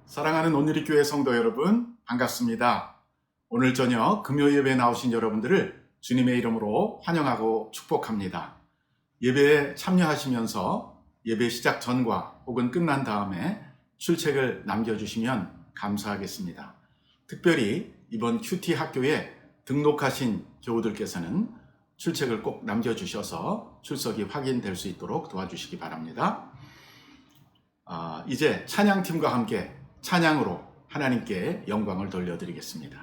사랑하는 온누리교회 성도 여러분, 반갑습니다. 오늘 저녁 금요 예배에 나오신 여러분들을 주님의 이름으로 환영하고 축복합니다. 예배에 참여하시면서 예배 시작 전과 혹은 끝난 다음에 출첵을 남겨주시면 감사하겠습니다. 특별히 이번 큐티 학교에 등록하신 교우들께서는 출첵을 꼭 남겨주셔서 출석이 확인될 수 있도록 도와주시기 바랍니다. 이제 찬양팀과 함께 찬양으로 하나님께 영광을 돌려드리겠습니다.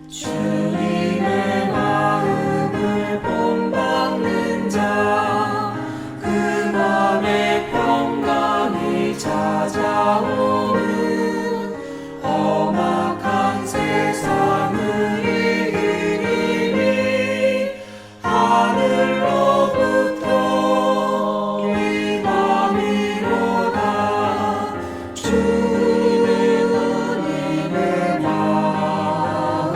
주님의 마음을 본받는 자, 그 맘에 평강이 찾아오는 험악한 세상을 이기리니 하늘로부터 기남이로다. 주님의 마음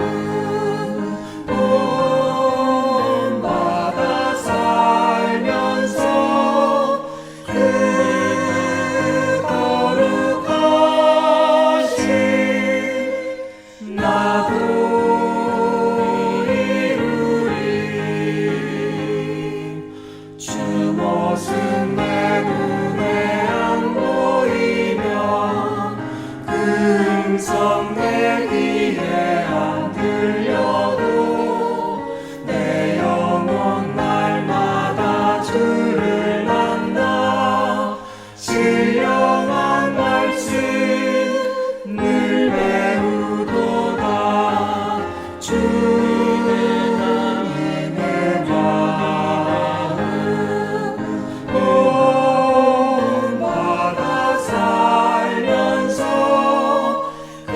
본받아 살면서 그 거룩하신 나도 이루리. 주 모습 내 눈에 안 보이며 그 음성 내 귀에 안 들려도 내 영혼 날마다 주를 만나 신령한 말씀 늘 배우도다. 주님의 마음 본받아 살면서 그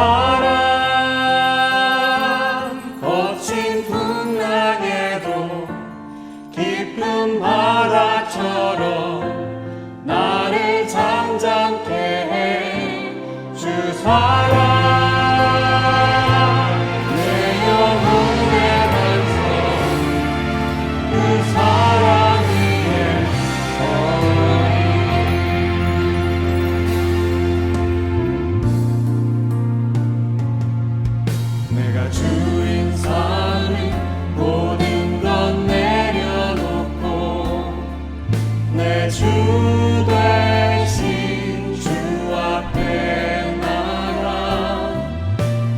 사랑 거친 풍랑에도 깊은 바다처럼 나를 잠잠케 해 주 사랑 내 영혼의 반석 그 사랑 위에 서리 내가 주인 삼은 모든 것 내려놓고 내 주 대신 주 앞에 나가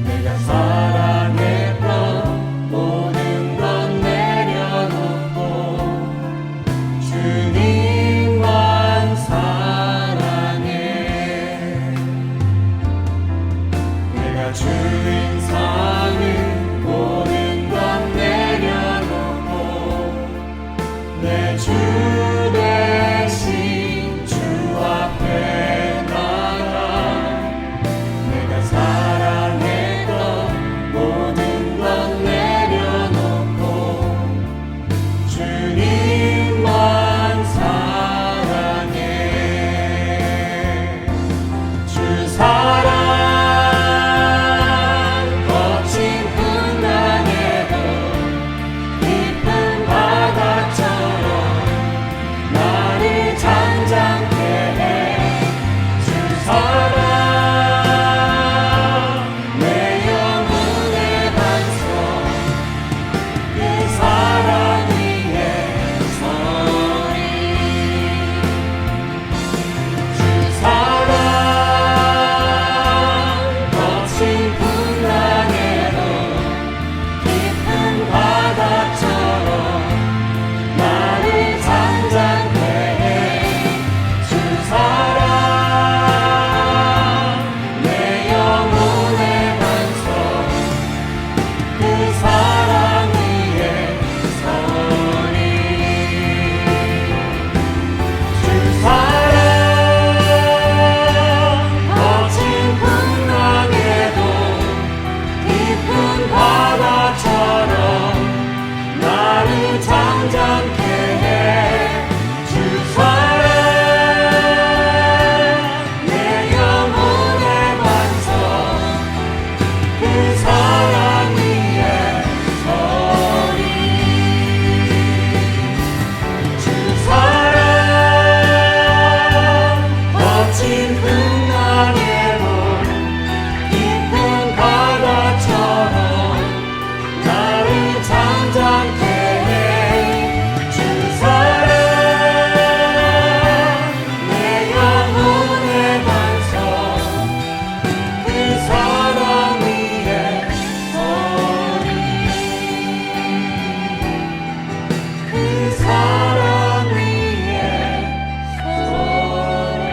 내가 사랑했던 모든 것 내려놓고 주님만 사랑해 내가 주인 삼은 모든 것 내려놓고 내 주 대신 주 앞에 나가 내가 사랑했던 모든 것 내려놓고 주님만 사랑해 주 사랑 거친 풍랑에도 깊은 바다처럼 나를 잠잠케 해 주 사랑 내 영혼의 반석 그 사랑 위에 서리 주 사랑 거친 풍랑에도 깊은 바다처럼 나를 잠잠케 해 주 사랑 내 영혼의 반석 그 사랑 위에 서리 주 사랑 거친 풍랑에도 깊은 바다처럼 나를 잠잠케 해 주 사랑 내 영혼의 반석 그 사랑 위에 서리 주 사랑 거친 풍랑에도 깊은 바다처럼 나를 잠잠케 해 주 사랑 내 영혼의 반석 그 사랑 위에 서리 그 사랑 위에 서리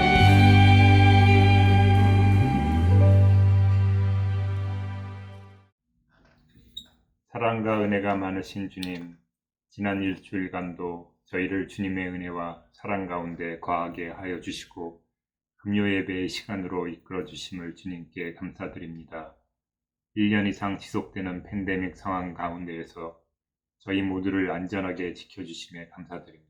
사랑과 은혜가 많으신 주님, 지난 일주일간도 저희를 주님의 은혜와 사랑 가운데 거하게 하여 주시고 금요 예배의 시간으로 이끌어 주심을 주님께 감사드립니다. 1년 이상 지속되는 팬데믹 상황 가운데에서 저희 모두를 안전하게 지켜주심에 감사드립니다.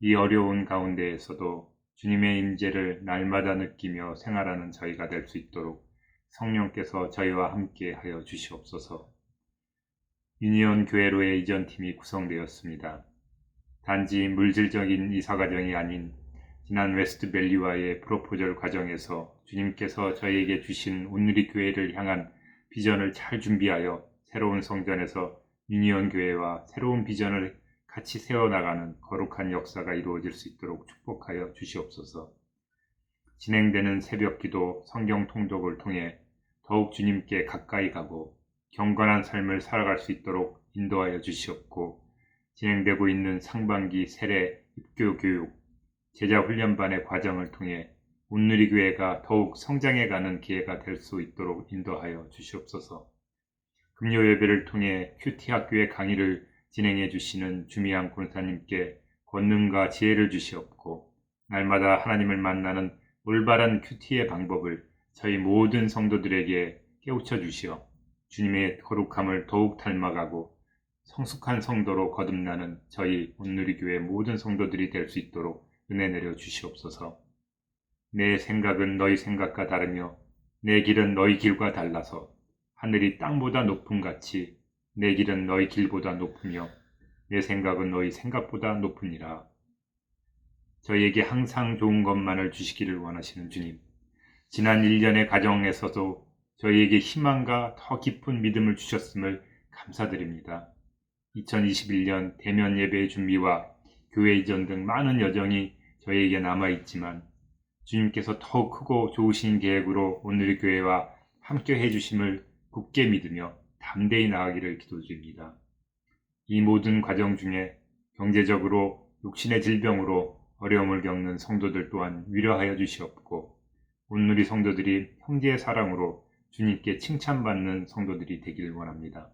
이 어려운 가운데에서도 주님의 임재를 날마다 느끼며 생활하는 저희가 될 수 있도록 성령께서 저희와 함께 하여 주시옵소서. 유니온 교회로의 이전팀이 구성되었습니다. 단지 물질적인 이사 과정이 아닌 지난 웨스트밸리와의 프로포절 과정에서 주님께서 저희에게 주신 온누리 교회를 향한 비전을 잘 준비하여 새로운 성전에서 유니온 교회와 새로운 비전을 같이 세워나가는 거룩한 역사가 이루어질 수 있도록 축복하여 주시옵소서. 진행되는 새벽기도 성경 통독을 통해 더욱 주님께 가까이 가고 경건한 삶을 살아갈 수 있도록 인도하여 주시옵고, 진행되고 있는 상반기 세례 입교 교육, 제자 훈련반의 과정을 통해 온누리교회가 더욱 성장해가는 기회가 될 수 있도록 인도하여 주시옵소서. 금요 예배를 통해 큐티 학교의 강의를 진행해 주시는 주미양 권사님께 권능과 지혜를 주시옵고, 날마다 하나님을 만나는 올바른 큐티의 방법을 저희 모든 성도들에게 깨우쳐 주시어 주님의 거룩함을 더욱 닮아가고 성숙한 성도로 거듭나는 저희 온누리교회 모든 성도들이 될 수 있도록 은혜 내려 주시옵소서. 내 생각은 너희 생각과 다르며 내 길은 너희 길과 달라서 하늘이 땅보다 높음 같이 내 길은 너희 길보다 높으며 내 생각은 너희 생각보다 높으니라. 저희에게 항상 좋은 것만을 주시기를 원하시는 주님, 지난 1년의 가정에서도 저희에게 희망과 더 깊은 믿음을 주셨음을 감사드립니다. 2021년 대면 예배의 준비와 교회 이전 등 많은 여정이 저희에게 남아있지만 주님께서 더욱 크고 좋으신 계획으로 오늘의 교회와 함께 해주심을 굳게 믿으며 담대히 나아가기를 기도드립니다. 이 모든 과정 중에 경제적으로 육신의 질병으로 어려움을 겪는 성도들 또한 위로하여 주시옵고 온누리 성도들이 형제의 사랑으로 주님께 칭찬받는 성도들이 되기를 원합니다.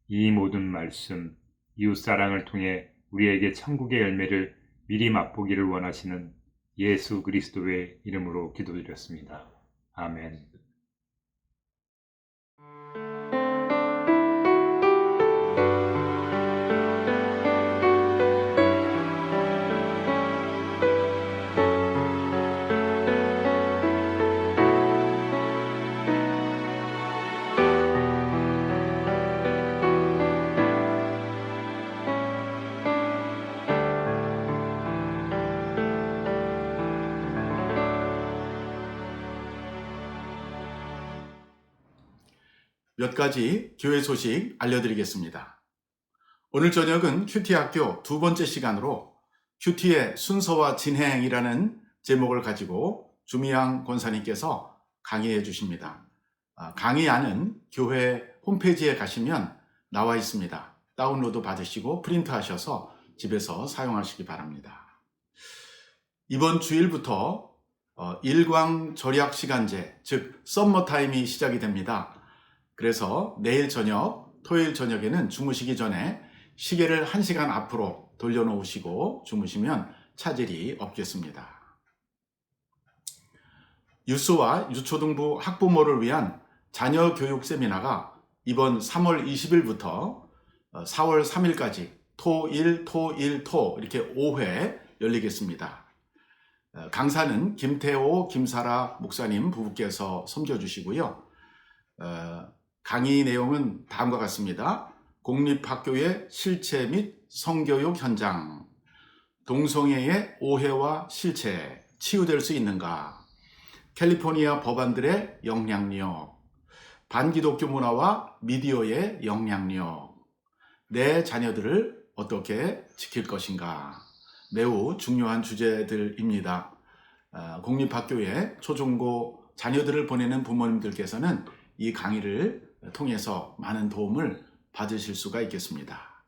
이 모든 말씀, 이웃사랑을 통해 우리에게 천국의 열매를 미리 맛보기를 원하시는 예수 그리스도의 이름으로 기도드렸습니다. 아멘. 몇 가지 교회 소식 알려드리겠습니다. 오늘 저녁은 큐티학교 두 번째 시간으로 큐티의 순서와 진행이라는 제목을 가지고 주미양 권사님께서 강의해 주십니다. 강의안은 교회 홈페이지에 가시면 나와 있습니다. 다운로드 받으시고 프린트하셔서 집에서 사용하시기 바랍니다. 이번 주일부터 일광 절약 시간제, 즉 썸머타임이 시작이 됩니다. 그래서 내일 저녁, 토요일 저녁에는 주무시기 전에 시계를 1시간 앞으로 돌려놓으시고 주무시면 차질이 없겠습니다. 유소와 유초등부 학부모를 위한 자녀 교육 세미나가 이번 3월 20일부터 4월 3일까지 토 이렇게 5회 열리겠습니다. 강사는 김태호, 김사라 목사님 부부께서 섬겨주시고요. 강의 내용은 다음과 같습니다. 공립학교의 실체 및 성교육 현장, 동성애의 오해와 실체, 치유될 수 있는가, 캘리포니아 법안들의 영향력, 반기독교 문화와 미디어의 영향력, 내 자녀들을 어떻게 지킬 것인가, 매우 중요한 주제들입니다. 공립학교에 초중고 자녀들을 보내는 부모님들께서는 이 강의를 통해서 많은 도움을 받으실 수가 있겠습니다.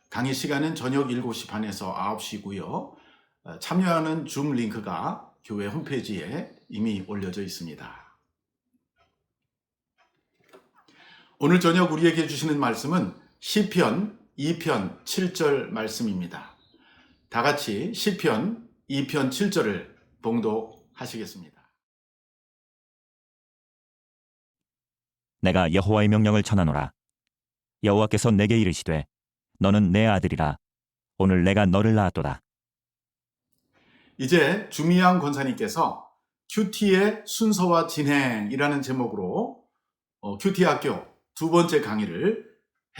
강의 시간은 저녁 7시 반에서 9시고요. 참여하는 줌 링크가 교회 홈페이지에 이미 올려져 있습니다. 오늘 저녁 우리에게 주시는 말씀은 시편 2편 7절 말씀입니다. 다 같이 시편 2편 7절을 봉독하시겠습니다. 내가 여호와의 명령을 전하노라. 여호와께서 내게 이르시되 너는 내 아들이라. 오늘 내가 너를 낳았도다. 이제 주미양 권사님께서 큐티의 순서와 진행이라는 제목으로 큐티 학교 두 번째 강의를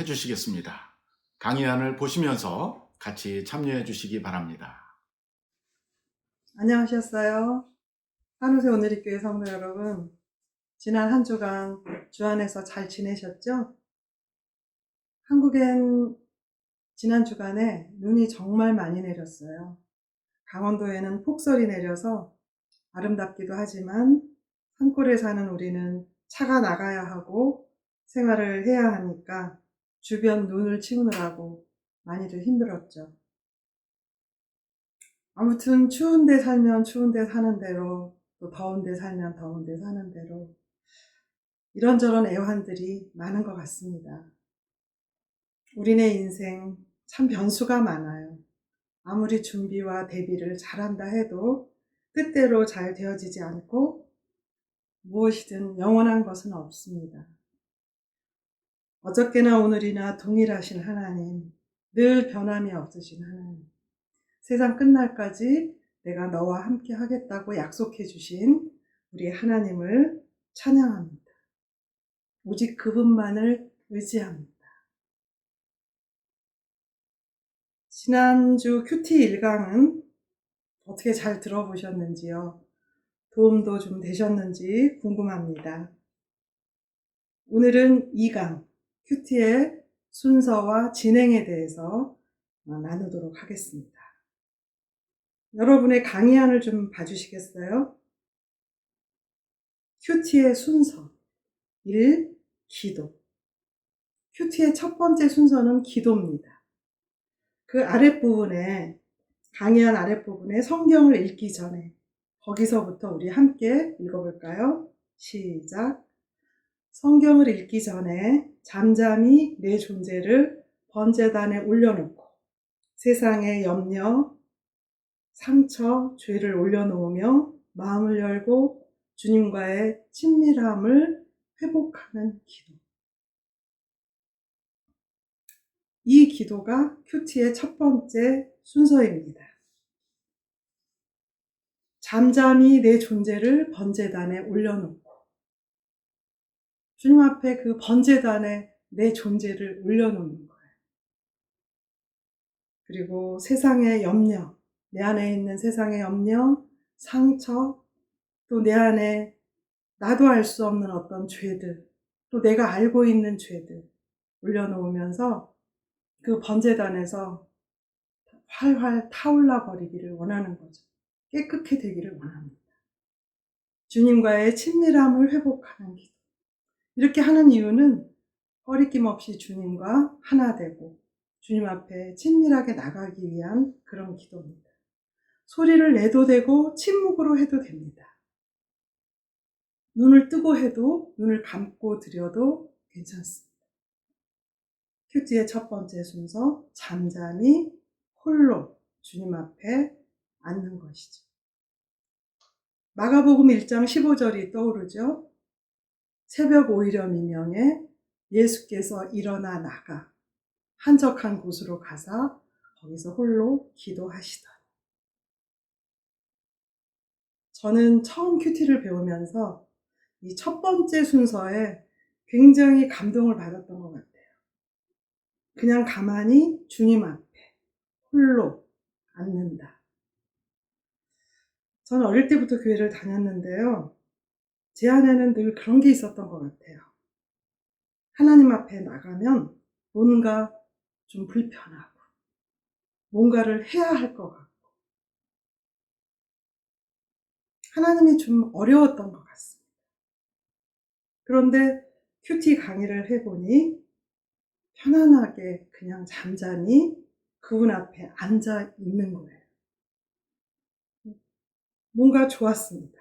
해주시겠습니다. 강의안을 보시면서 같이 참여해 주시기 바랍니다. 안녕하셨어요. 산호세 오늘리교회 성도 여러분, 지난 한 주간 주 안에서 잘 지내셨죠? 한국엔 지난 주간에 눈이 정말 많이 내렸어요. 강원도에는 폭설이 내려서 아름답기도 하지만 산골에 사는 우리는 차가 나가야 하고 생활을 해야 하니까 주변 눈을 치우느라고 많이들 힘들었죠. 아무튼 추운 데 살면 추운 데 사는 대로, 또 더운 데 살면 더운 데 사는 대로 이런저런 애환들이 많은 것 같습니다. 우리네 인생 참 변수가 많아요. 아무리 준비와 대비를 잘한다 해도 뜻대로 잘 되어지지 않고 무엇이든 영원한 것은 없습니다. 어저께나 오늘이나 동일하신 하나님, 늘 변함이 없으신 하나님, 세상 끝날까지 내가 너와 함께 하겠다고 약속해 주신 우리 하나님을 찬양합니다. 오직 그분만을 의지합니다. 지난주 큐티 1강은 어떻게 잘 들어보셨는지요? 도움도 좀 되셨는지 궁금합니다. 오늘은 2강, 큐티의 순서와 진행에 대해서 나누도록 하겠습니다. 여러분의 강의안을 좀 봐주시겠어요? 큐티의 순서 1. 기도. 큐티의 첫 번째 순서는 기도입니다. 그 아랫부분에, 강의안 아랫부분에 성경을 읽기 전에 거기서부터 우리 함께 읽어볼까요? 시작. 성경을 읽기 전에 잠잠히 내 존재를 번제단에 올려놓고 세상의 염려, 상처, 죄를 올려놓으며 마음을 열고 주님과의 친밀함을 회복하는 기도. 이 기도가 큐티의 첫 번째 순서입니다. 잠잠히 내 존재를 번제단에 올려놓고 주님 앞에 그 번제단에 내 존재를 올려놓는 거예요. 그리고 세상의 염려, 내 안에 있는 세상의 염려, 상처, 또 내 안에 나도 알 수 없는 어떤 죄들, 또 내가 알고 있는 죄들 올려놓으면서 그 번제단에서 활활 타올라 버리기를 원하는 거죠. 깨끗해 되기를 원합니다. 주님과의 친밀함을 회복하는 기도. 이렇게 하는 이유는 꺼리낌 없이 주님과 하나 되고 주님 앞에 친밀하게 나가기 위한 그런 기도입니다. 소리를 내도 되고 침묵으로 해도 됩니다. 눈을 뜨고 해도 눈을 감고 드려도 괜찮습니다. 큐티의 첫 번째 순서, 잠잠히 홀로 주님 앞에 앉는 것이죠. 마가복음 1장 15절이 떠오르죠. 새벽 오히려 미명에 예수께서 일어나 나가 한적한 곳으로 가사 거기서 홀로 기도하시더니. 저는 처음 큐티를 배우면서 이 첫 번째 순서에 굉장히 감동을 받았던 것 같아요. 그냥 가만히 주님 앞에 홀로 앉는다. 저는 어릴 때부터 교회를 다녔는데요. 제 안에는 늘 그런 게 있었던 것 같아요. 하나님 앞에 나가면 뭔가 좀 불편하고 뭔가를 해야 할 것 같고 하나님이 좀 어려웠던 것 같습니다. 그런데 큐티 강의를 해보니 편안하게 그냥 잠잠히 그분 앞에 앉아 있는 거예요. 뭔가 좋았습니다.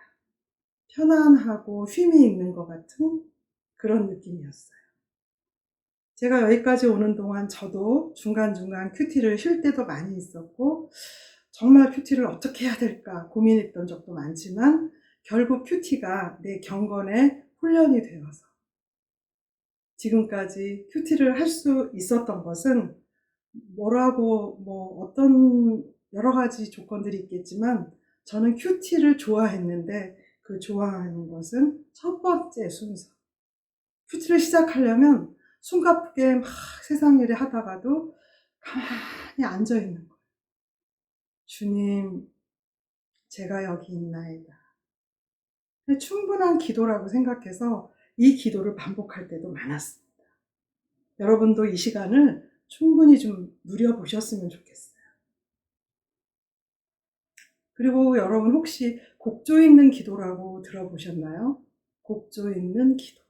편안하고 쉼이 있는 것 같은 그런 느낌이었어요. 제가 여기까지 오는 동안 저도 중간중간 큐티를 쉴 때도 많이 있었고 정말 큐티를 어떻게 해야 될까 고민했던 적도 많지만 결국 큐티가 내 경건의 훈련이 되어서 지금까지 큐티를 할 수 있었던 것은 뭐라고 어떤 여러 가지 조건들이 있겠지만 저는 큐티를 좋아했는데 그 좋아하는 것은 첫 번째 순서. 큐티를 시작하려면 숨가쁘게 막 세상 일을 하다가도 가만히 앉아 있는 거예요. 주님, 제가 여기 있나이다. 충분한 기도라고 생각해서 이 기도를 반복할 때도 많았습니다. 여러분도 이 시간을 충분히 좀 누려보셨으면 좋겠어요. 그리고 여러분 혹시 곡조 있는 기도라고 들어보셨나요? 곡조 있는 기도.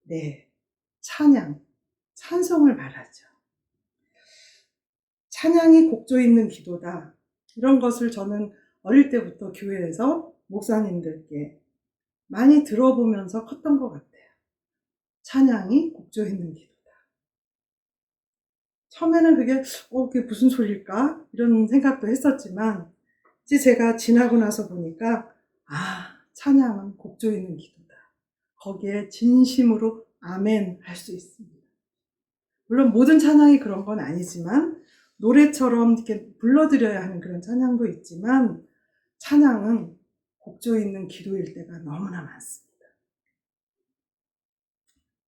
네, 찬양, 찬송을 말하죠. 찬양이 곡조 있는 기도다. 이런 것을 저는 어릴 때부터 교회에서 목사님들께 많이 들어보면서 컸던 것 같아요. 찬양이 곡조 있는 기도다. 처음에는 그게 무슨 소리일까? 이런 생각도 했었지만 이제 제가 지나고 나서 보니까 찬양은 곡조 있는 기도다. 거기에 진심으로 아멘 할 수 있습니다. 물론 모든 찬양이 그런 건 아니지만 노래처럼 이렇게 불러드려야 하는 그런 찬양도 있지만 찬양은 곡조 있는 기도일 때가 너무나 많습니다.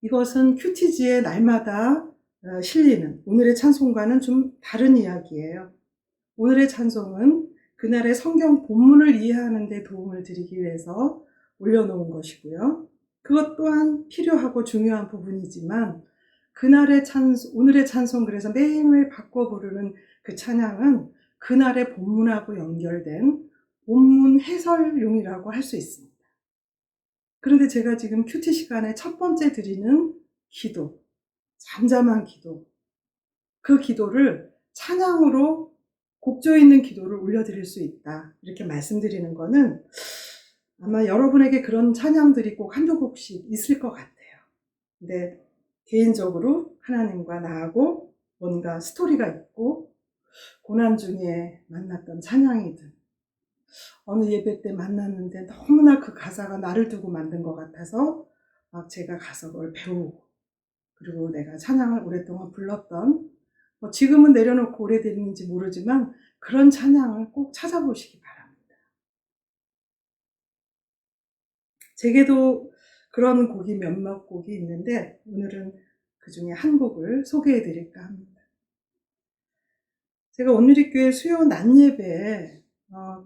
이것은 큐티지의 날마다 실리는 오늘의 찬송과는 좀 다른 이야기예요. 오늘의 찬송은 그날의 성경 본문을 이해하는 데 도움을 드리기 위해서 올려놓은 것이고요. 그것 또한 필요하고 중요한 부분이지만 그날의 오늘의 찬송, 그래서 매일매일 바꿔 부르는 그 찬양은 그날의 본문하고 연결된 본문 해설용이라고 할 수 있습니다. 그런데 제가 지금 큐티 시간에 첫 번째 드리는 기도, 잠잠한 기도, 그 기도를 찬양으로 곡조 있는 기도를 올려드릴 수 있다. 이렇게 말씀드리는 거는 아마 여러분에게 그런 찬양들이 꼭 한두 곡씩 있을 것 같아요. 근데 개인적으로 하나님과 나하고 뭔가 스토리가 있고 고난 중에 만났던 찬양이든 어느 예배 때 만났는데 너무나 그 가사가 나를 두고 만든 것 같아서 막 제가 가서 그걸 배우고 그리고 내가 찬양을 오랫동안 불렀던 지금은 내려놓고 오래됐는지 모르지만 그런 찬양을 꼭 찾아보시기 바랍니다. 제게도 그런 곡이 몇몇 곡이 있는데 오늘은 그 중에 한 곡을 소개해 드릴까 합니다. 제가 온누리교회 수요 낮 예배에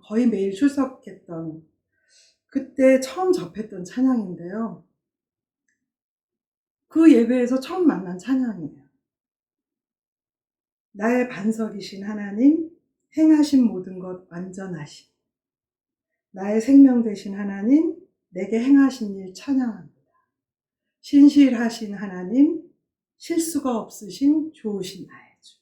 거의 매일 출석했던 그때 처음 접했던 찬양인데요. 그 예배에서 처음 만난 찬양이에요. 나의 반석이신 하나님, 행하신 모든 것 완전하심. 나의 생명 되신 하나님, 내게 행하신 일 찬양합니다. 신실하신 하나님, 실수가 없으신 좋으신 나의 주.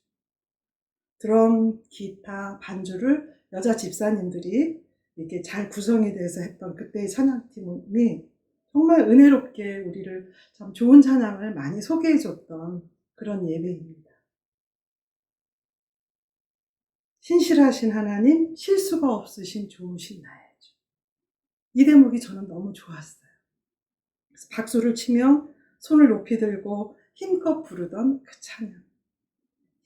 드럼, 기타, 반주를 여자 집사님들이 이렇게 잘 구성이 돼서 했던 그때의 찬양팀이 정말 은혜롭게 우리를 참 좋은 찬양을 많이 소개해줬던 그런 예배입니다. 신실하신 하나님, 실수가 없으신 좋으신 나의 주. 이 대목이 저는 너무 좋았어요. 그래서 박수를 치며 손을 높이 들고 힘껏 부르던 그 찬양.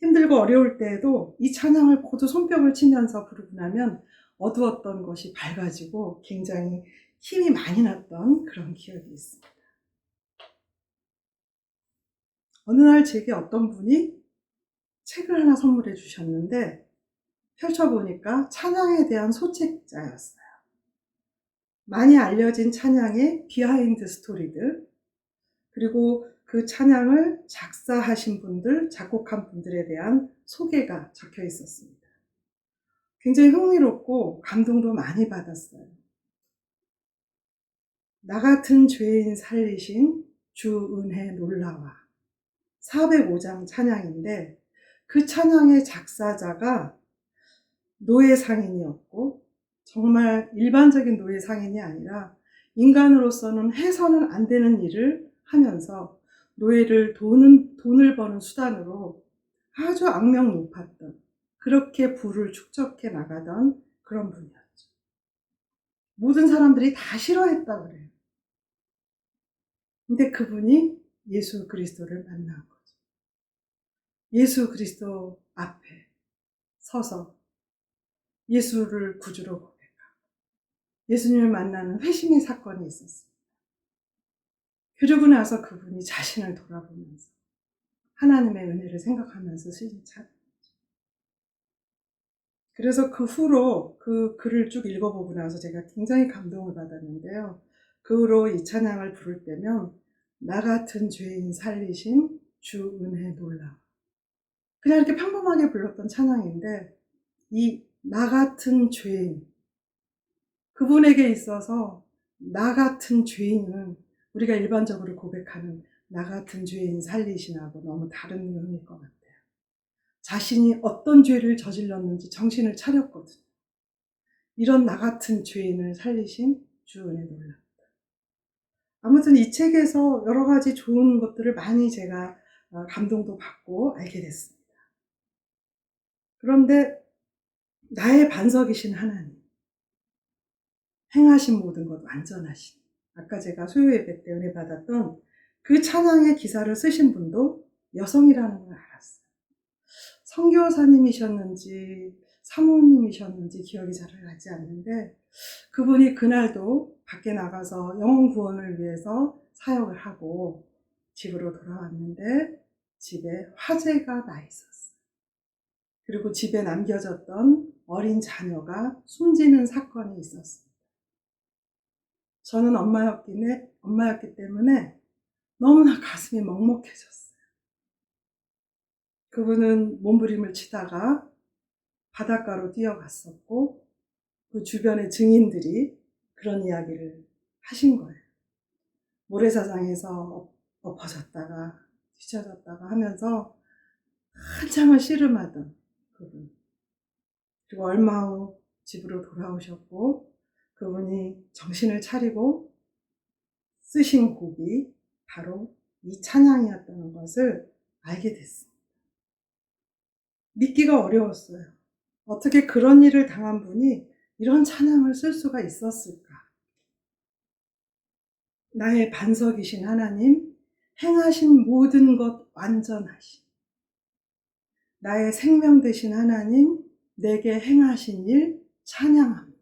힘들고 어려울 때에도 이 찬양을 모두 손뼉을 치면서 부르고 나면 어두웠던 것이 밝아지고 굉장히 힘이 많이 났던 그런 기억이 있습니다. 어느 날 제게 어떤 분이 책을 하나 선물해 주셨는데 펼쳐보니까 찬양에 대한 소책자였어요. 많이 알려진 찬양의 비하인드 스토리들, 그리고 그 찬양을 작사하신 분들, 작곡한 분들에 대한 소개가 적혀 있었습니다. 굉장히 흥미롭고 감동도 많이 받았어요. 나 같은 죄인 살리신 주 은혜 놀라와 405장 찬양인데 그 찬양의 작사자가 노예 상인이었고 정말 일반적인 노예 상인이 아니라 인간으로서는 해서는 안 되는 일을 하면서 노예를 돈을 버는 수단으로 아주 악명 높았던 그렇게 부를 축적해 나가던 그런 분이었죠. 모든 사람들이 다 싫어했다 그래요. 근데 그분이 예수 그리스도를 만난 거죠. 예수 그리스도 앞에 서서 예수를 구주로 고백하고 예수님을 만나는 회심의 사건이 있었습니다. 그러고 나서 그분이 자신을 돌아보면서 하나님의 은혜를 생각하면서 쓰신 찬양이죠. 그래서 그 후로 그 글을 쭉 읽어보고 나서 제가 굉장히 감동을 받았는데요. 그 후로 이 찬양을 부를 때면 나 같은 죄인 살리신 주 은혜 놀라. 그냥 이렇게 평범하게 불렀던 찬양인데 이 나 같은 죄인, 그분에게 있어서 나 같은 죄인은 우리가 일반적으로 고백하는 나 같은 죄인 살리신하고 너무 다른 의미일 것 같아요. 자신이 어떤 죄를 저질렀는지 정신을 차렸거든요. 이런 나 같은 죄인을 살리신 주 은혜 놀랍다. 아무튼 이 책에서 여러 가지 좋은 것들을 많이 제가 감동도 받고 알게 됐습니다. 그런데 나의 반석이신 하나님, 행하신 모든 것 완전하신. 아까 제가 수요 예배 때 은혜 받았던 그 찬양의 기사를 쓰신 분도 여성이라는 걸 알았어요. 선교사님이셨는지 사모님이셨는지 기억이 잘 나지 않는데 그분이 그날도 밖에 나가서 영혼 구원을 위해서 사역을 하고 집으로 돌아왔는데 집에 화재가 나 있었어요. 그리고 집에 남겨졌던 어린 자녀가 숨지는 사건이 있었습니다. 저는 엄마였기 때문에 너무나 가슴이 먹먹해졌어요. 그분은 몸부림을 치다가 바닷가로 뛰어갔었고 그 주변의 증인들이 그런 이야기를 하신 거예요. 모래사장에서 엎어졌다가 뒤쳐졌다가 하면서 한참을 씨름하던 그분. 그리고 얼마 후 집으로 돌아오셨고 그분이 정신을 차리고 쓰신 곡이 바로 이 찬양이었다는 것을 알게 됐습니다. 믿기가 어려웠어요. 어떻게 그런 일을 당한 분이 이런 찬양을 쓸 수가 있었을까? 나의 반석이신 하나님, 행하신 모든 것 완전하신 나의 생명 되신 하나님, 내게 행하신 일 찬양합니다.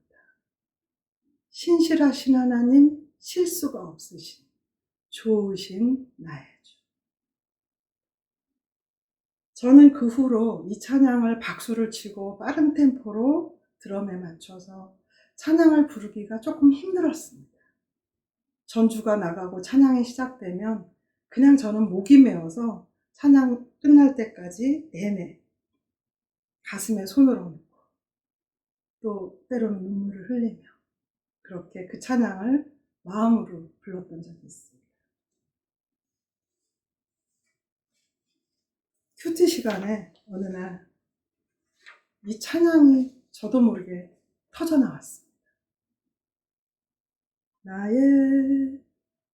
신실하신 하나님, 실수가 없으신 좋으신 나의 주. 저는 그 후로 이 찬양을 박수를 치고 빠른 템포로 드럼에 맞춰서 찬양을 부르기가 조금 힘들었습니다. 전주가 나가고 찬양이 시작되면 그냥 저는 목이 메어서 찬양 끝날 때까지 내내 가슴에 손을 얹고 또 때로는 눈물을 흘리며 그렇게 그 찬양을 마음으로 불렀던 적이 있습니다. 큐티 시간에 어느 날 이 찬양이 저도 모르게 터져 나왔습니다. 나의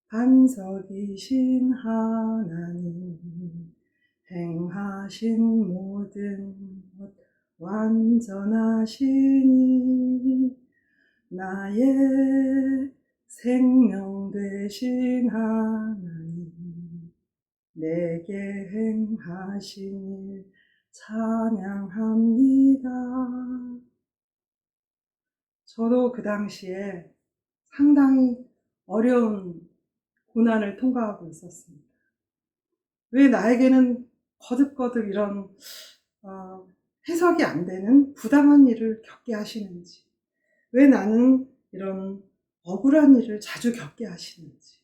반석이신 하나님, 행하신 모든 것 완전하시니 나의 생명 되신 하나님, 내게 행하신 일 찬양합니다. 저도 그 당시에 상당히 어려운 고난을 통과하고 있었습니다. 왜 나에게는 거듭거듭 이런 해석이 안 되는 부당한 일을 겪게 하시는지, 왜 나는 이런 억울한 일을 자주 겪게 하시는지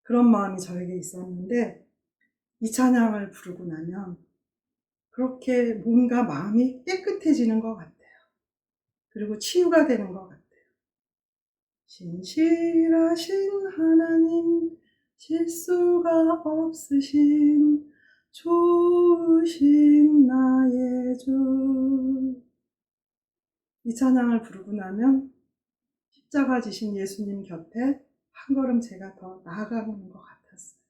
그런 마음이 저에게 있었는데 이 찬양을 부르고 나면 그렇게 뭔가 마음이 깨끗해지는 것 같아요. 그리고 치유가 되는 것 같아요. 신실하신 하나님, 실수가 없으신 좋으신 나의 주. 이 찬양을 부르고 나면 십자가 지신 예수님 곁에 한 걸음 제가 더 나아가는 것 같았어요.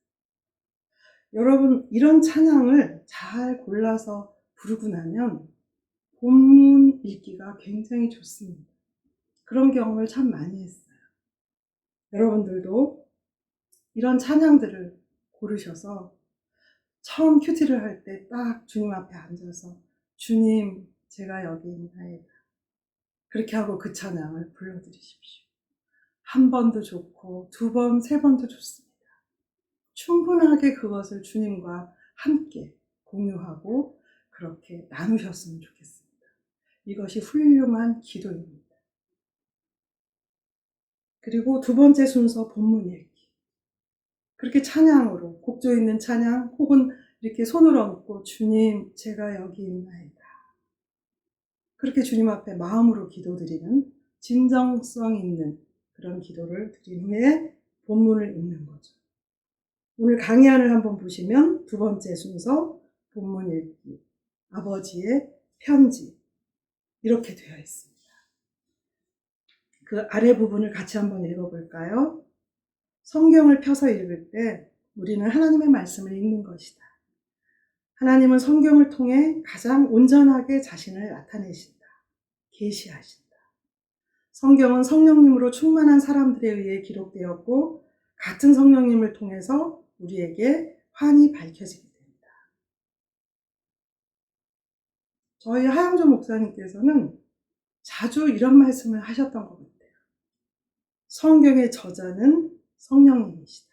여러분, 이런 찬양을 잘 골라서 부르고 나면 본문 읽기가 굉장히 좋습니다. 그런 경험을 참 많이 했어요. 여러분들도 이런 찬양들을 고르셔서 처음 큐티를 할 때 딱 주님 앞에 앉아서 주님, 제가 여기 있나이다. 그렇게 하고 그 찬양을 불러드리십시오. 한 번도 좋고 두 번, 세 번도 좋습니다. 충분하게 그것을 주님과 함께 공유하고 그렇게 나누셨으면 좋겠습니다. 이것이 훌륭한 기도입니다. 그리고 두 번째 순서 본문 읽기. 그렇게 찬양으로 곡조 있는 찬양 혹은 이렇게 손을 얹고 주님, 제가 여기 있나이다. 그렇게 주님 앞에 마음으로 기도드리는 진정성 있는 그런 기도를 드린 후에 본문을 읽는 거죠. 오늘 강의안을 한번 보시면 두 번째 순서 본문 읽기, 아버지의 편지 이렇게 되어 있습니다. 그 아래 부분을 같이 한번 읽어볼까요? 성경을 펴서 읽을 때 우리는 하나님의 말씀을 읽는 것이다. 하나님은 성경을 통해 가장 온전하게 자신을 나타내신다. 계시하신다. 성경은 성령님으로 충만한 사람들에 의해 기록되었고 같은 성령님을 통해서 우리에게 환히 밝혀지게 됩니다. 저희 하영조 목사님께서는 자주 이런 말씀을 하셨던 것 같아요. 성경의 저자는 성령님이시다.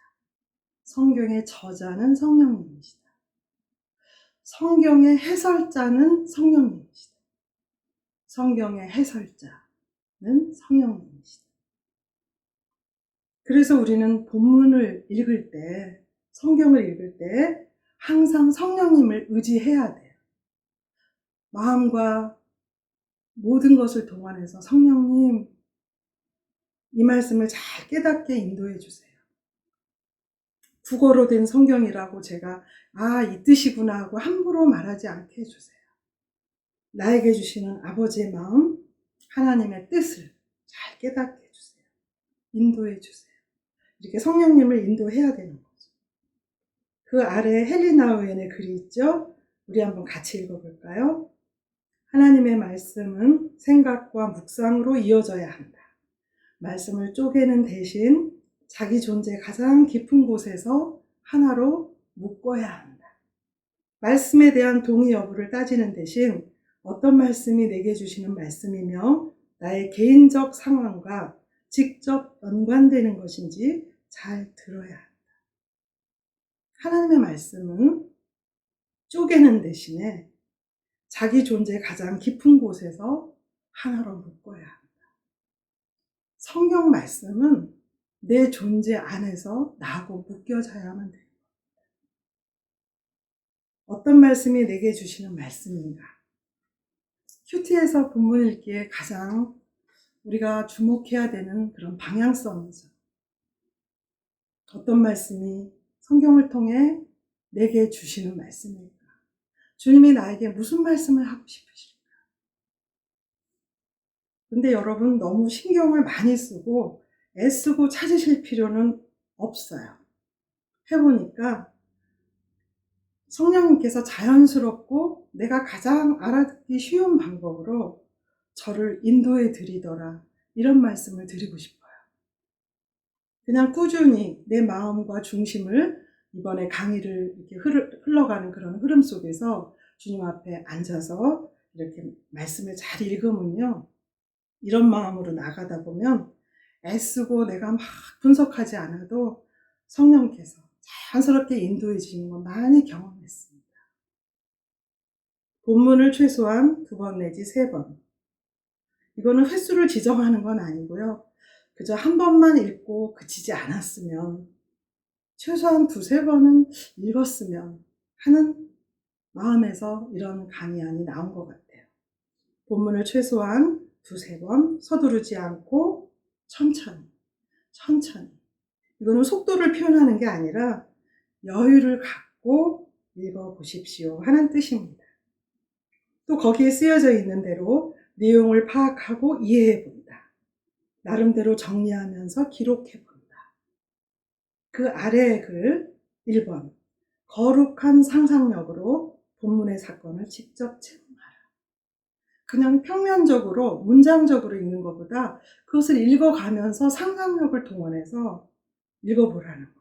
성경의 저자는 성령님이시다. 성경의 해설자는 성령님이시다. 성경의 해설자는 성령님이시다. 그래서 우리는 본문을 읽을 때, 성경을 읽을 때 항상 성령님을 의지해야 돼요. 마음과 모든 것을 동원해서 성령님, 이 말씀을 잘 깨닫게 인도해 주세요. 국어로 된 성경이라고 제가 이 뜻이구나 하고 함부로 말하지 않게 해주세요. 나에게 주시는 아버지의 마음, 하나님의 뜻을 잘 깨닫게 해주세요. 인도해 주세요. 이렇게 성령님을 인도해야 되는 거죠. 그 아래에 헬리나 우엔의 글이 있죠. 우리 한번 같이 읽어볼까요? 하나님의 말씀은 생각과 묵상으로 이어져야 한다. 말씀을 쪼개는 대신 자기 존재 가장 깊은 곳에서 하나로 묶어야 한다. 말씀에 대한 동의 여부를 따지는 대신 어떤 말씀이 내게 주시는 말씀이며 나의 개인적 상황과 직접 연관되는 것인지 잘 들어야 한다. 하나님의 말씀은 쪼개는 대신에 자기 존재 가장 깊은 곳에서 하나로 묶어야 한다. 성경 말씀은 내 존재 안에서 나하고 묶여져야만 됩니다. 어떤 말씀이 내게 주시는 말씀인가? 큐티에서 본문 읽기에 가장 우리가 주목해야 되는 그런 방향성이죠. 어떤 말씀이 성경을 통해 내게 주시는 말씀일까? 주님이 나에게 무슨 말씀을 하고 싶으실까? 근데 여러분 너무 신경을 많이 쓰고 애쓰고 찾으실 필요는 없어요. 해보니까 성령님께서 자연스럽고 내가 가장 알아듣기 쉬운 방법으로 저를 인도해 드리더라, 이런 말씀을 드리고 싶어요. 그냥 꾸준히 내 마음과 중심을 이번에 강의를 이렇게 흘러가는 그런 흐름 속에서 주님 앞에 앉아서 이렇게 말씀을 잘 읽으면요, 이런 마음으로 나가다 보면 애쓰고 내가 막 분석하지 않아도 성령께서 자연스럽게 인도해 주시는 걸 많이 경험했습니다. 본문을 최소한 2번 내지 3번. 이거는 횟수를 지정하는 건 아니고요. 그저 한 번만 읽고 그치지 않았으면 최소한 2-3번은 읽었으면 하는 마음에서 이런 강의안이 나온 것 같아요. 본문을 최소한 2-3번 서두르지 않고 천천히. 이거는 속도를 표현하는 게 아니라 여유를 갖고 읽어보십시오 하는 뜻입니다. 또 거기에 쓰여져 있는 대로 내용을 파악하고 이해해본다. 나름대로 정리하면서 기록해본다. 그 아래의 글 1번. 거룩한 상상력으로 본문의 사건을 직접 체험하라. 그냥 평면적으로 문장적으로 읽는 것보다 그것을 읽어가면서 상상력을 동원해서 읽어보라는 거예요.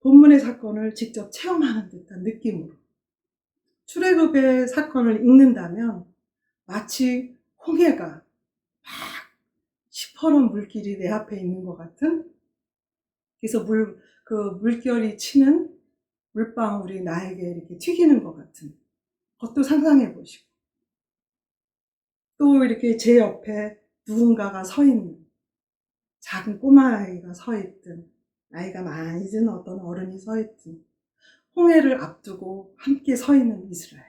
본문의 사건을 직접 체험하는 듯한 느낌으로. 출애굽의 사건을 읽는다면 마치 홍해가 막 시퍼런 물길이 내 앞에 있는 것 같은, 그래서 그 물결이 치는 물방울이 나에게 이렇게 튀기는 것 같은 것도 상상해 보시고, 또 이렇게 제 옆에 누군가가 서 있는, 작은 꼬마아이가 서 있든 나이가 많이 든 어떤 어른이 서 있든 홍해를 앞두고 함께 서 있는 이스라엘,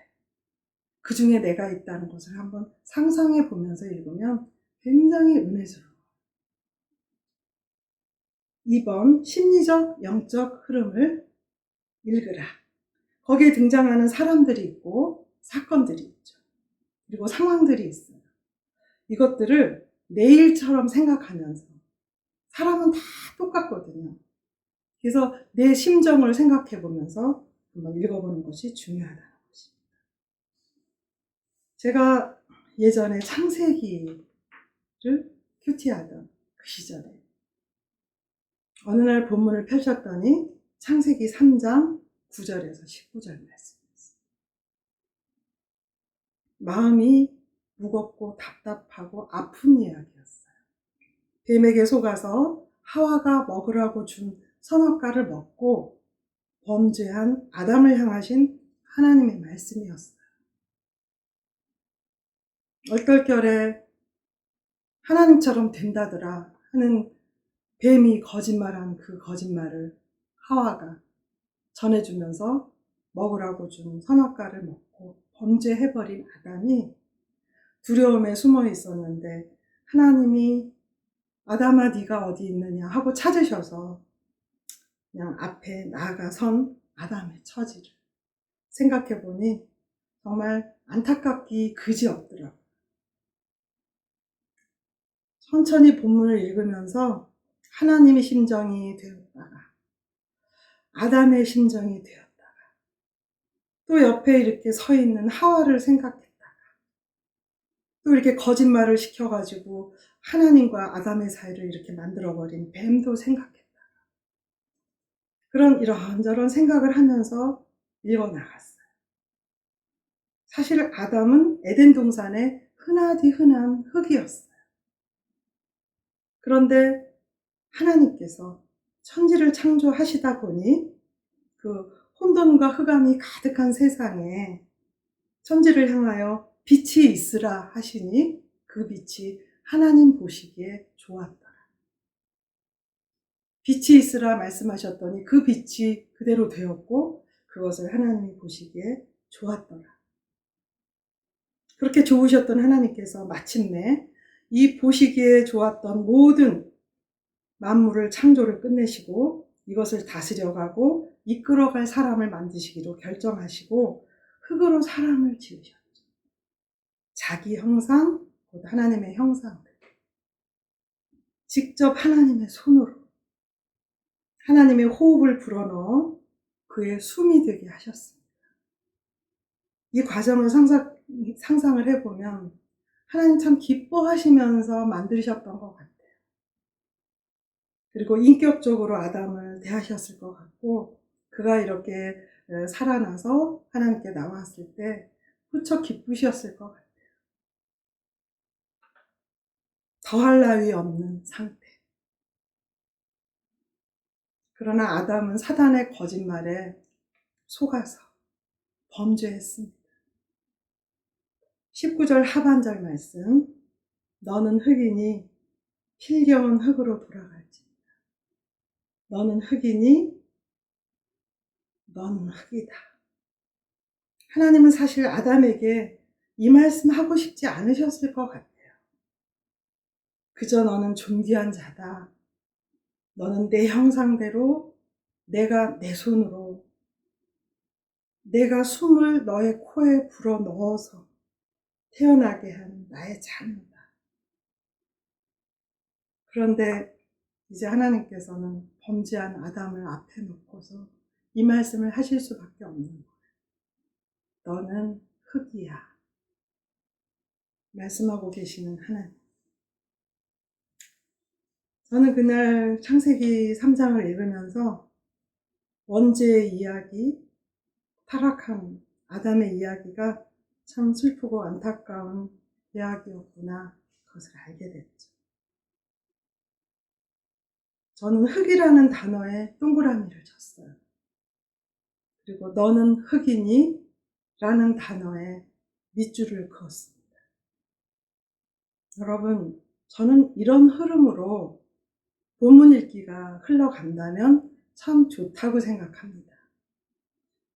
그 중에 내가 있다는 것을 한번 상상해 보면서 읽으면 굉장히 은혜스러워요. 2번, 심리적, 영적 흐름을 읽으라. 거기에 등장하는 사람들이 있고 사건들이 있죠. 그리고 상황들이 있어요. 이것들을 내 일처럼 생각하면서, 사람은 다 똑같거든요. 그래서 내 심정을 생각해 보면서 한번 읽어보는 것이 중요하다는 것입니다. 제가 예전에 창세기 큐티하던 그 시절에 어느 날 본문을 펼쳤더니 창세기 3장 9절에서 19절 말씀이었어요. 마음이 무겁고 답답하고 아픈 이야기였어요. 뱀에게 속아서 하와가 먹으라고 준 선악과를 먹고 범죄한 아담을 향하신 하나님의 말씀이었어요. 얼떨결에 하나님처럼 된다더라 하는 뱀이 거짓말한 그 거짓말을 하와가 전해주면서 먹으라고 준 선악과를 먹고 범죄해버린 아담이 두려움에 숨어 있었는데 하나님이 아담아 네가 어디 있느냐 하고 찾으셔서 그냥 앞에 나아가 선 아담의 처지를 생각해 보니 정말 안타깝기 그지없더라고요. 천천히 본문을 읽으면서 하나님의 심정이 되었다가 아담의 심정이 되었다가 또 옆에 이렇게 서 있는 하와를 생각했다가 또 이렇게 거짓말을 시켜가지고 하나님과 아담의 사이를 이렇게 만들어버린 뱀도 생각했다가 그런 이런저런 생각을 하면서 읽어나갔어요. 사실 아담은 에덴 동산의 흔하디 흔한 흙이었어요. 그런데 하나님께서 천지를 창조하시다 보니 그 혼돈과 흑암이 가득한 세상에 천지를 향하여 빛이 있으라 하시니 그 빛이 하나님 보시기에 좋았더라. 빛이 있으라 말씀하셨더니 그 빛이 그대로 되었고 그것을 하나님이 보시기에 좋았더라. 그렇게 좋으셨던 하나님께서 마침내 이 보시기에 좋았던 모든 만물을 창조를 끝내시고 이것을 다스려가고 이끌어갈 사람을 만드시기로 결정하시고 흙으로 사람을 지으셨죠. 자기 형상, 곧 하나님의 형상을 직접 하나님의 손으로 하나님의 호흡을 불어넣어 그의 숨이 되게 하셨습니다. 이 과정을 상상을 해보면 하나님 참 기뻐하시면서 만드셨던 것 같아요. 그리고 인격적으로 아담을 대하셨을 것 같고 그가 이렇게 살아나서 하나님께 나왔을 때 무척 기쁘셨을 것 같아요. 더할 나위 없는 상태. 그러나 아담은 사단의 거짓말에 속아서 범죄했습니다. 19절 하반절 말씀 너는 흙이니 필경은 흙으로 돌아갈지니라. 너는 흙이니 너는 흙이다. 하나님은 사실 아담에게 이 말씀 하고 싶지 않으셨을 것 같아요. 그저 너는 존귀한 자다. 너는 내 형상대로 내가 내 손으로 내가 숨을 너의 코에 불어 넣어서 태어나게 한 나의 자녀다. 그런데 이제 하나님께서는 범죄한 아담을 앞에 놓고서 이 말씀을 하실 수밖에 없는 거예요. 너는 흙이야. 말씀하고 계시는 하나님. 저는 그날 창세기 3장을 읽으면서 원죄의 이야기, 타락한 아담의 이야기가 참 슬프고 안타까운 이야기였구나. 그것을 알게 됐죠. 저는 흙이라는 단어에 동그라미를 쳤어요. 그리고 너는 흙이니? 라는 단어에 밑줄을 그었습니다. 여러분, 저는 이런 흐름으로 본문 읽기가 흘러간다면 참 좋다고 생각합니다.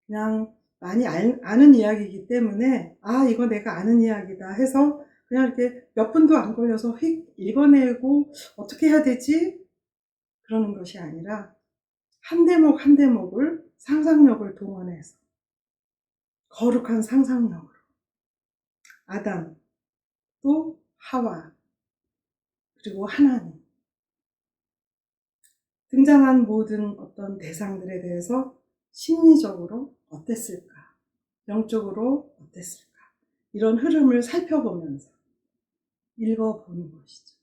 그냥 많이 아는 이야기이기 때문에 이거 내가 아는 이야기다 해서 그냥 이렇게 몇 분도 안 걸려서 휙 읽어내고 어떻게 해야 되지? 그러는 것이 아니라 한 대목 한 대목을 상상력을 동원해서 거룩한 상상력으로 아담, 또 하와, 그리고 하나님 등장한 모든 어떤 대상들에 대해서 심리적으로 어땠을까? 영적으로 어땠을까? 이런 흐름을 살펴보면서 읽어보는 것이죠.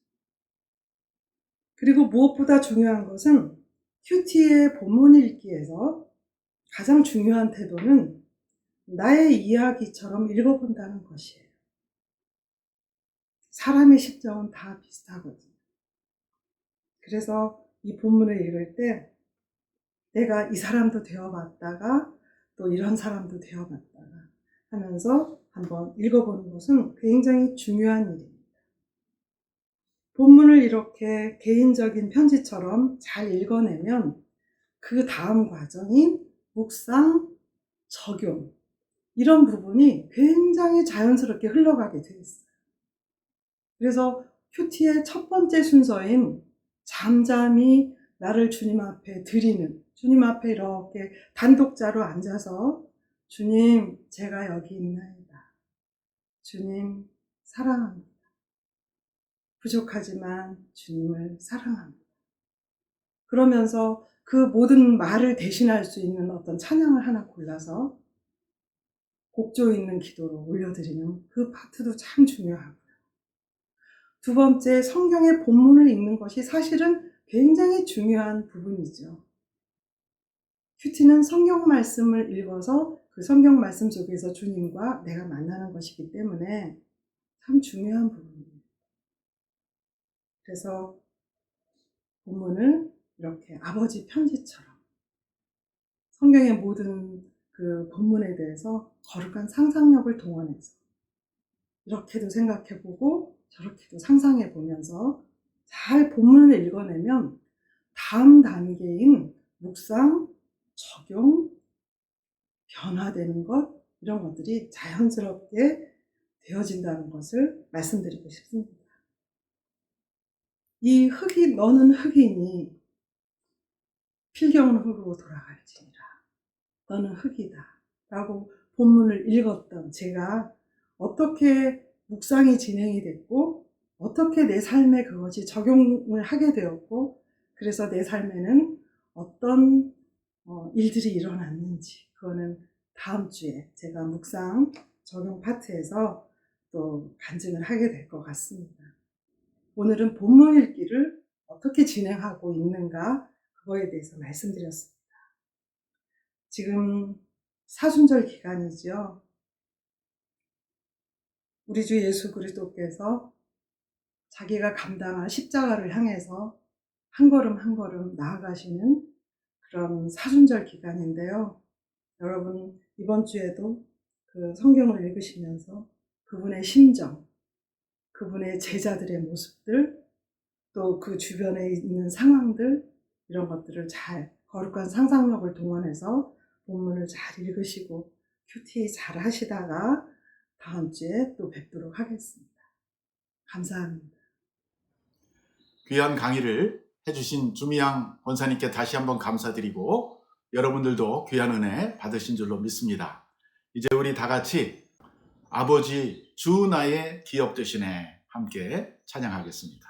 그리고 무엇보다 중요한 것은 큐티의 본문 읽기에서 가장 중요한 태도는 나의 이야기처럼 읽어본다는 것이에요. 사람의 심정은 다 비슷하거든요. 그래서 이 본문을 읽을 때 내가 이 사람도 되어봤다가 또 이런 사람도 되어봤다가 하면서 한번 읽어보는 것은 굉장히 중요한 일입니다. 본문을 이렇게 개인적인 편지처럼 잘 읽어내면 그 다음 과정인 묵상, 적용 이런 부분이 굉장히 자연스럽게 흘러가게 돼 있어요. 그래서 큐티의 첫 번째 순서인 잠잠히 나를 주님 앞에 드리는, 주님 앞에 이렇게 단독자로 앉아서 주님, 제가 여기 있나이다. 주님, 사랑합니다. 부족하지만 주님을 사랑합니다. 그러면서 그 모든 말을 대신할 수 있는 어떤 찬양을 하나 골라서 곡조 있는 기도로 올려드리는 그 파트도 참 중요하고요. 두 번째, 성경의 본문을 읽는 것이 사실은 굉장히 중요한 부분이죠. 큐티는 성경 말씀을 읽어서 그 성경 말씀 속에서 주님과 내가 만나는 것이기 때문에 참 중요한 부분입니다. 그래서 본문을 이렇게 아버지 편지처럼 성경의 모든 그 본문에 대해서 거룩한 상상력을 동원해서 이렇게도 생각해보고 저렇게도 상상해보면서 잘 본문을 읽어내면 다음 단계인 묵상, 적용, 변화되는 것 이런 것들이 자연스럽게 되어진다는 것을 말씀드리고 싶습니다. 이 흙이 너는 흙이니 필경은 흙으로 돌아갈지니라. 너는 흙이다. 라고 본문을 읽었던 제가 어떻게 묵상이 진행이 됐고 어떻게 내 삶에 그것이 적용을 하게 되었고 그래서 내 삶에는 어떤 일들이 일어났는지 그거는 다음 주에 제가 묵상 적용 파트에서 또 간증을 하게 될 것 같습니다. 오늘은 본문 읽기를 어떻게 진행하고 있는가 그거에 대해서 말씀드렸습니다. 지금 사순절 기간이죠. 우리 주 예수 그리스도께서 자기가 감당할 십자가를 향해서 한 걸음 한 걸음 나아가시는 그런 사순절 기간인데요. 여러분 이번 주에도 그 성경을 읽으시면서 그분의 심정, 그분의 제자들의 모습들, 또 그 주변에 있는 상황들 이런 것들을 잘 거룩한 상상력을 동원해서 본문을 잘 읽으시고 큐티 잘 하시다가 다음 주에 또 뵙도록 하겠습니다. 감사합니다. 귀한 강의를 해주신 주미양 권사님께 다시 한번 감사드리고 여러분들도 귀한 은혜 받으신 줄로 믿습니다. 이제 우리 다 같이 아버지 주 나의 기업 되시네 함께 찬양하겠습니다.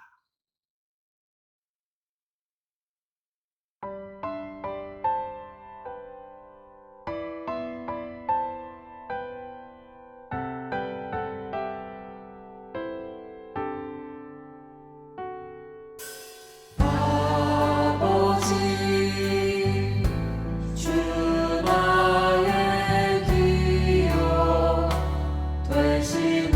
아버지 주 나의 기업 되시네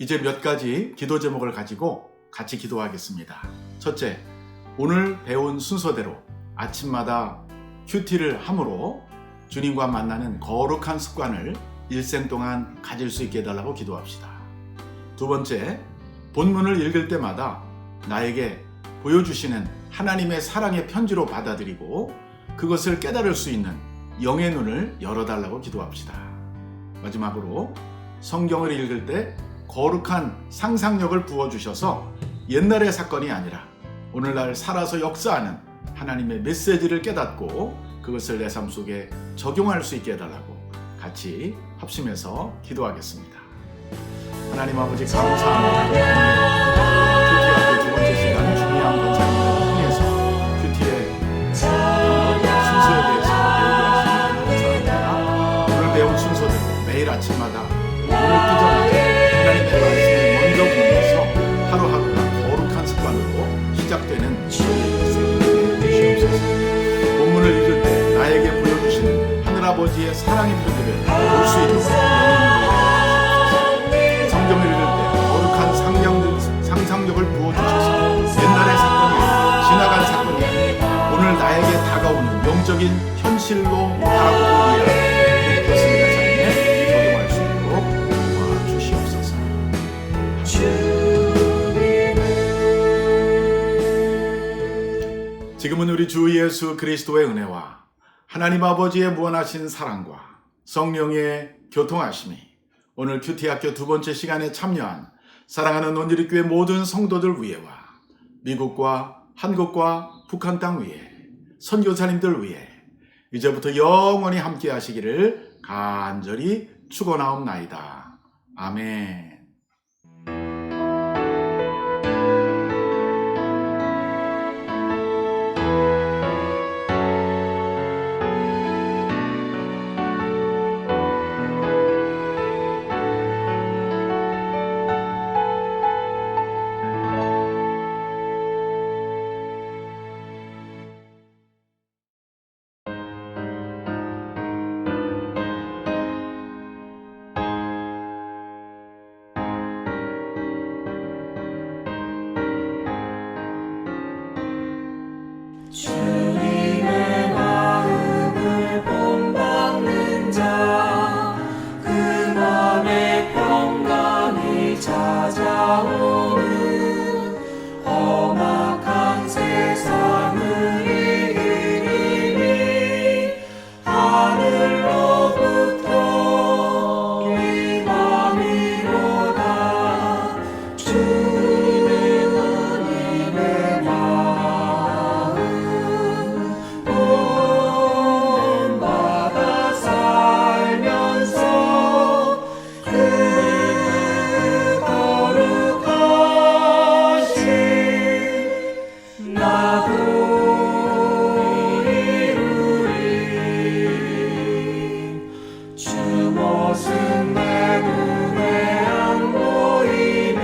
이제 몇 가지 기도 제목을 가지고 같이 기도하겠습니다. 첫째, 오늘 배운 순서대로 아침마다 큐티를 함으로 주님과 만나는 거룩한 습관을 일생 동안 가질 수 있게 해달라고 기도합시다. 두 번째, 본문을 읽을 때마다 나에게 보여주시는 하나님의 사랑의 편지로 받아들이고 그것을 깨달을 수 있는 영의 눈을 열어달라고 기도합시다. 마지막으로 성경을 읽을 때 거룩한 상상력을 부어주셔서 옛날의 사건이 아니라 오늘날 살아서 역사하는 하나님의 메시지를 깨닫고 그것을 내 삶 속에 적용할 수 있게 해달라고 같이 합심해서 기도하겠습니다. 하나님 아버지 감사합니다. 큐티학교 두 번째 시간 중요한 권장을 통해서 큐티의 순서에 대해서 배우게 하시니 감사합니다. 오늘 배운 순서대로 매일 아침마다 눈을 뜨자마자 하나님의 말씀을 먼저 보면서 하루하루가 거룩한 습관으로 시작되는 저희 인생이 되시옵소서. 본문을 읽을 때 나에게 보여주시는 하늘아버지의 사랑의 편지를 볼 수 있도록 영혼을 주시옵소서. 성경을 읽을 때 거룩한 상상력을 부어주셔서 옛날의 사건이 아니라 지나간 사건이 아니라 오늘 나에게 다가오는 영적인 현실로 바라보고 이해하는 그것을 내 삶에 적용할 수 있도록 도와주시옵소서. 지금은 우리 주 예수 그리스도의 은혜와 하나님 아버지의 무한하신 사랑과 성령의 교통하심이 오늘 큐티학교 두 번째 시간에 참여한 사랑하는 온누리교회 모든 성도들 위에와 미국과 한국과 북한 땅 위에 선교사님들 위에 이제부터 영원히 함께 하시기를 간절히 축원하옵나이다. 아멘. 주님의 마음을 본받는 자, 그 맘에 평강이 찾아오는 험악한 세상을 이기니 하늘로부터 기감이로다. 주님의 은임의 본받아 살면서 그 거룩하신 나도 이루리. 주 모습 내 눈에 안 보이며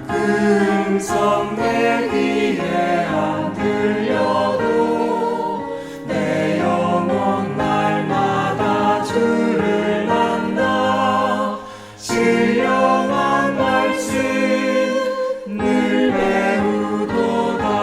그 음성 내 귀에 안 들려도 내 영혼 날마다 주를 난다. 신령한 말씀 늘 배우도다.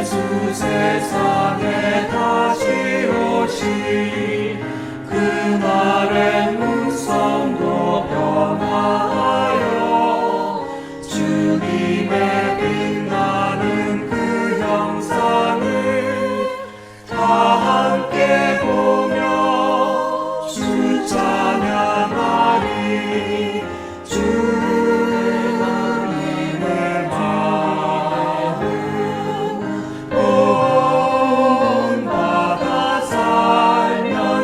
예수 세상에 다시 오시 그날의 음성도 변화하여 주님의 빛나는 그 형상을 다 함께 보며 주 찬양하리 주님의 마음 온 바다 살면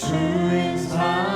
주인 사